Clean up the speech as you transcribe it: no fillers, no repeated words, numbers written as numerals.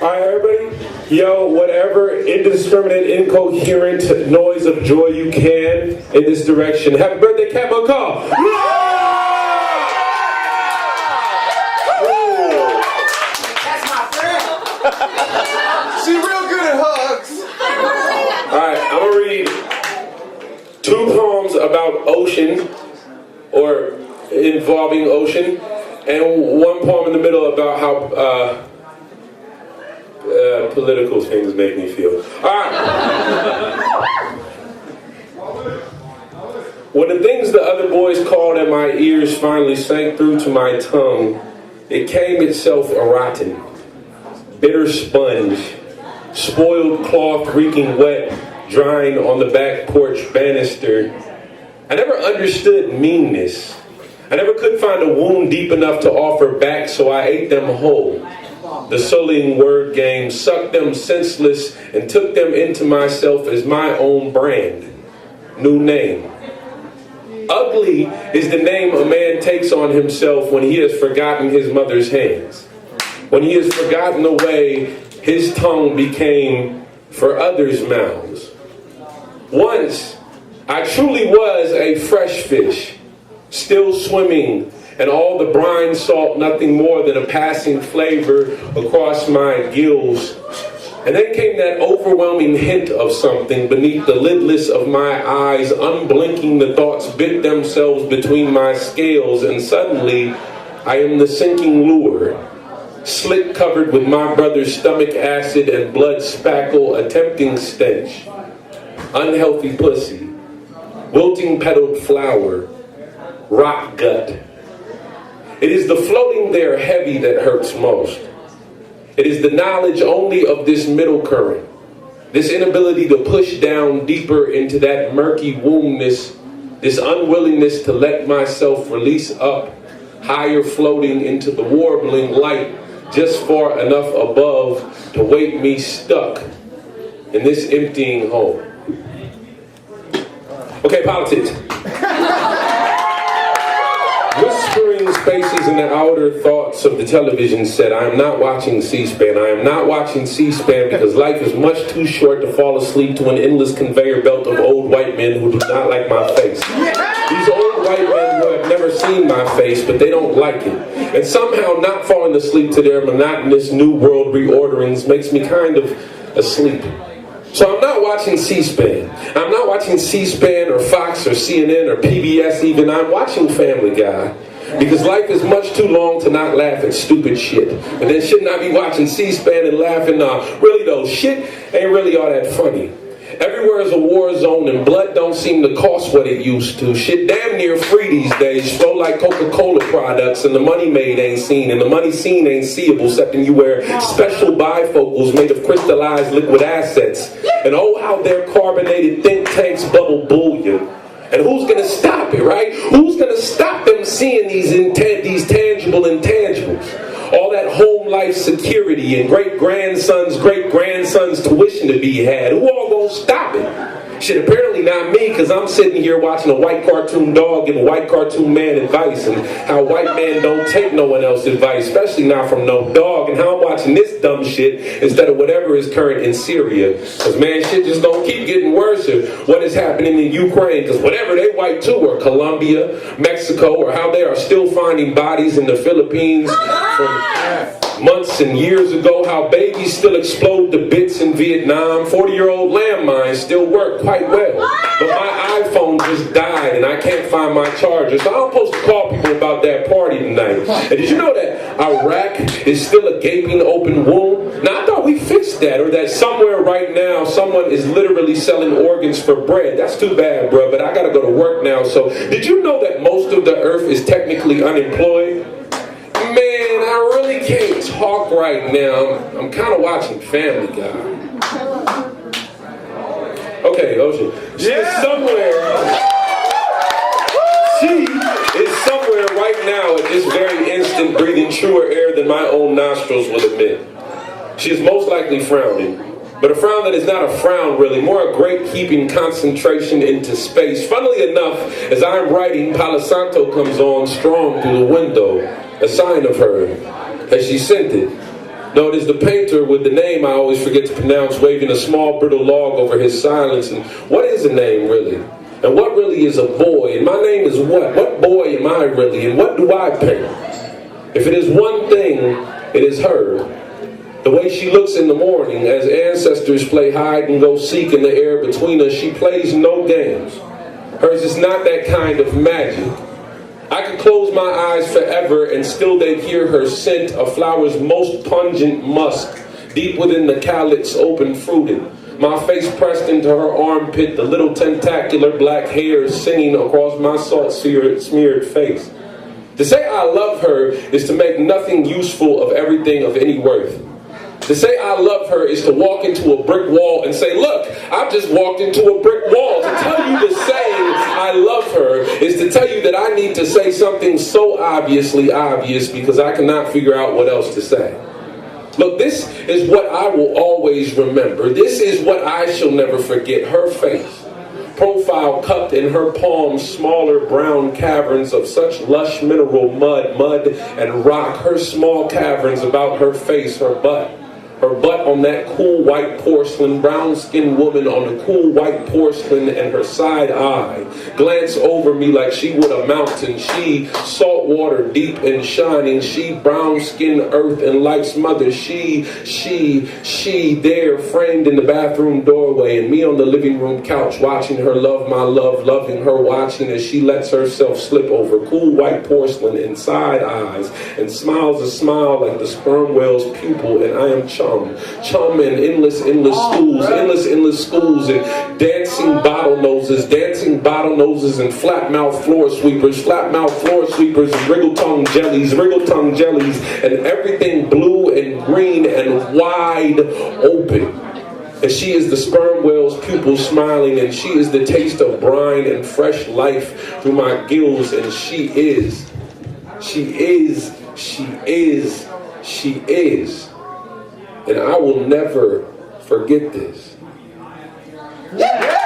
Alright, everybody, yo, whatever indiscriminate, incoherent noise of joy you can in this direction. Happy birthday, Cat McCall! That's my friend. She real good at hugs. Alright, I'm gonna read 2 poems about ocean, or involving ocean, and 1 poem in the middle about how political things make me feel. Alright. When the things the other boys called at my ears finally sank through to my tongue, it came itself a rotten, bitter sponge, spoiled cloth reeking wet, drying on the back porch banister. I never understood meanness. I never could find a wound deep enough to offer back, so I ate them whole. The sullying word game sucked them senseless and took them into myself as my own brand. New name. Ugly is the name a man takes on himself when he has forgotten his mother's hands. When he has forgotten the way his tongue became for others' mouths. Once, I truly was a fresh fish, still swimming, and all the brine salt nothing more than a passing flavor across my gills. And then came that overwhelming hint of something beneath the lidless of my eyes. Unblinking, the thoughts bit themselves between my scales, and suddenly I am the sinking lure, slick covered with my brother's stomach acid and blood spackle, a tempting stench. Unhealthy pussy, wilting petaled flower, rock gut. It is the floating there heavy that hurts most. It is the knowledge only of this middle current, this inability to push down deeper into that murky wombness, this unwillingness to let myself release up, higher floating into the warbling light, just far enough above to wake me stuck in this emptying hole. Okay, politics. Whispering spaces in the outer thoughts of the television set, I am not watching C-SPAN. I am not watching C-SPAN because life is much too short to fall asleep to an endless conveyor belt of old white men who do not like my face. These old white men who have never seen my face, but they don't like it. And somehow not falling asleep to their monotonous new world reorderings makes me kind of asleep. So I'm not watching C-SPAN. I'm not watching C-SPAN or Fox or CNN or PBS even. I'm watching Family Guy. Because life is much too long to not laugh at stupid shit. And then shouldn't I be watching C-SPAN and laughing? Really though, shit ain't really all that funny. Everywhere is a war zone and blood don't seem to cost what it used to. Shit damn near free these days. Flow like Coca-Cola products, and the money made ain't seen, and the money seen ain't seeable except when you wear special bifocals made of crystallized liquid assets. And oh how their carbonated think tanks bubble bullion. And who's gonna stop it, right? Who's gonna stop them seeing these tangible intangibles? All that home life security and great-grandson's tuition to be had. Who all gonna stop it? Shit, apparently not me, because I'm sitting here watching a white cartoon dog give a white cartoon man advice, and how white man don't take no one else's advice, especially not from no dog, and how I'm watching this dumb shit instead of whatever is current in Syria. Because man, shit just don't keep getting worse of what is happening in Ukraine, because whatever they white too, or Colombia, Mexico, or how they are still finding bodies in the Philippines from months and years ago, how babies still explode to bits in Vietnam, 40-year-old landmines still work quite well. But my iPhone just died and I can't find my charger, so I'm supposed to call people about that party tonight. And did you know that Iraq is still a gaping open wound? Now I thought we fixed that, or that somewhere right now someone is literally selling organs for bread. That's too bad, bro, but I gotta go to work now. So did you know that most of the earth is technically unemployed? Man, I really can't talk right now. I'm kind of watching Family Guy. Okay, Ocean. She is somewhere right now at this very instant breathing truer air than my own nostrils will admit. She is most likely frowning. But a frown that is not a frown, really, more a great keeping concentration into space. Funnily enough, as I'm writing, Palo Santo comes on strong through the window, a sign of her, as she sent it. No, it is the painter with the name I always forget to pronounce, waving a small brittle log over his silence. And what is a name, really? And what really is a boy? And my name is what? What boy am I really? And what do I paint? If it is one thing, it is her. The way she looks in the morning as ancestors play hide and go seek in the air between us, she plays no games. Hers is not that kind of magic. I could close my eyes forever and still they'd hear her scent, a flower's most pungent musk, deep within the calyx open fruited. My face pressed into her armpit, the little tentacular black hairs singing across my salt-smeared face. To say I love her is to make nothing useful of everything of any worth. To say I love her is to walk into a brick wall and say, look, I've just walked into a brick wall. To tell you to say I love her is to tell you that I need to say something so obviously obvious because I cannot figure out what else to say. Look, this is what I will always remember. This is what I shall never forget. Her face. Profile cupped in her palms, smaller brown caverns of such lush mineral mud and rock. Her small caverns about her face, her butt. Her butt on that cool white porcelain, brown-skinned woman on the cool white porcelain, and her side eye glance over me like she would a mountain. She, salt water deep and shining. She, brown-skinned earth and life's mother. She there framed in the bathroom doorway, and me on the living room couch watching her love my love, loving her watching as she lets herself slip over cool white porcelain and side eyes and smiles a smile like the sperm whale's pupil, and I am chum in endless schools and dancing bottlenoses and flat-mouth floor sweepers and wriggle-tongue jellies, and everything blue and green and wide open. And she is the sperm whale's pupil smiling, and she is the taste of brine and fresh life through my gills, and she is. And I will never forget this. Yeah.